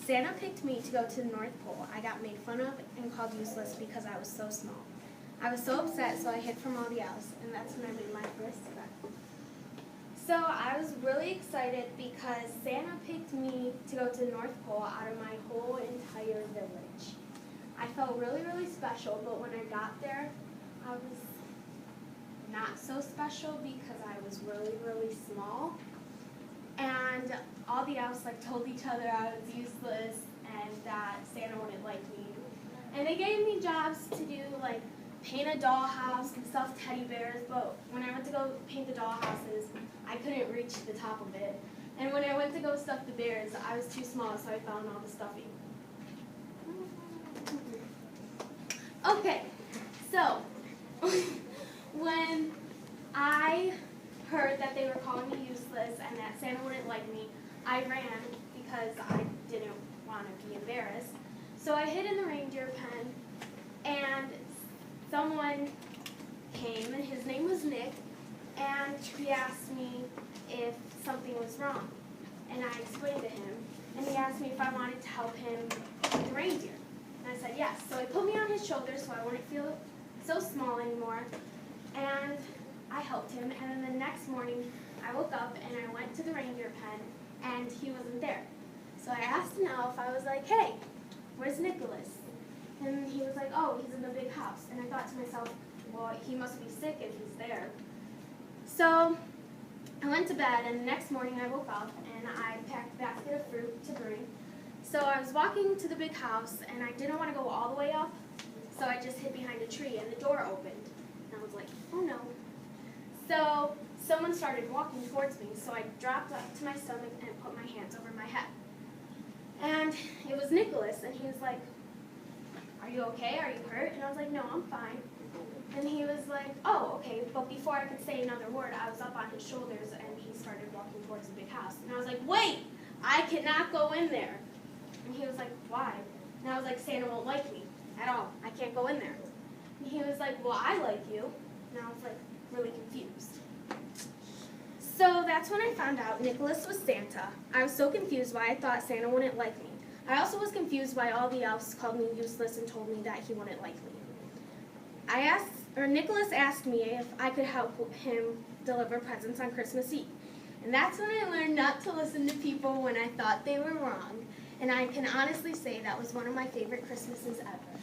Santa picked me to go to the North Pole. I got made fun of and called useless because I was so small. I was so upset, so I hid from all the elves, and that's when I made my first friend. So I was really excited because Santa picked me to go to the North Pole out of my whole entire village. I felt really, really special, but when I got there, I was not so special because I was really, really small. And all the elves told each other I was useless and that Santa wouldn't like me. And they gave me jobs to do paint a dollhouse and stuff teddy bears, but when I went to go paint the dollhouses, I couldn't reach the top of it. And when I went to go stuff the bears, I was too small, so I fell in all the stuffing. Okay, so when I heard that they were calling me useless and that Santa wouldn't like me, I ran because I didn't want to be embarrassed. So I hid in the reindeer pen, and someone came, and his name was Nick, and he asked me if something was wrong. And I explained to him, and he asked me if I wanted to help him with the reindeer. And I said yes. So he put me on his shoulders so I wouldn't feel so small anymore, and I helped him. And then the next morning, I woke up and I went to the reindeer pen, and he wasn't there. So I asked an elf, I was like, hey, where's Nicholas? And he was like, oh, he's in the big house. And I thought to myself, well, he must be sick if he's there. So I went to bed, and the next morning I woke up, and I packed a basket of fruit to bring. So I was walking to the big house, and I didn't want to go all the way up, so I just hid behind a tree, and the door opened. And I was like, oh no. So someone started walking towards me, so I dropped up to my stomach and put my hands over my head. And it was Nicholas, and he was like, are you okay? Are you hurt? And I was like, no, I'm fine. And he was like, oh, okay. But before I could say another word, I was up on his shoulders, and he started walking towards the big house. And I was like, wait, I cannot go in there. And he was like, why? And I was like, Santa won't like me at all. I can't go in there. And he was like, well, I like you. And I was like, really confused. So that's when I found out Nicholas was Santa. I was so confused why I thought Santa wouldn't like me. I also was confused why all the elves called me useless and told me that he wouldn't like me. Nicholas asked me if I could help him deliver presents on Christmas Eve. And that's when I learned not to listen to people when I thought they were wrong. And I can honestly say that was one of my favorite Christmases ever.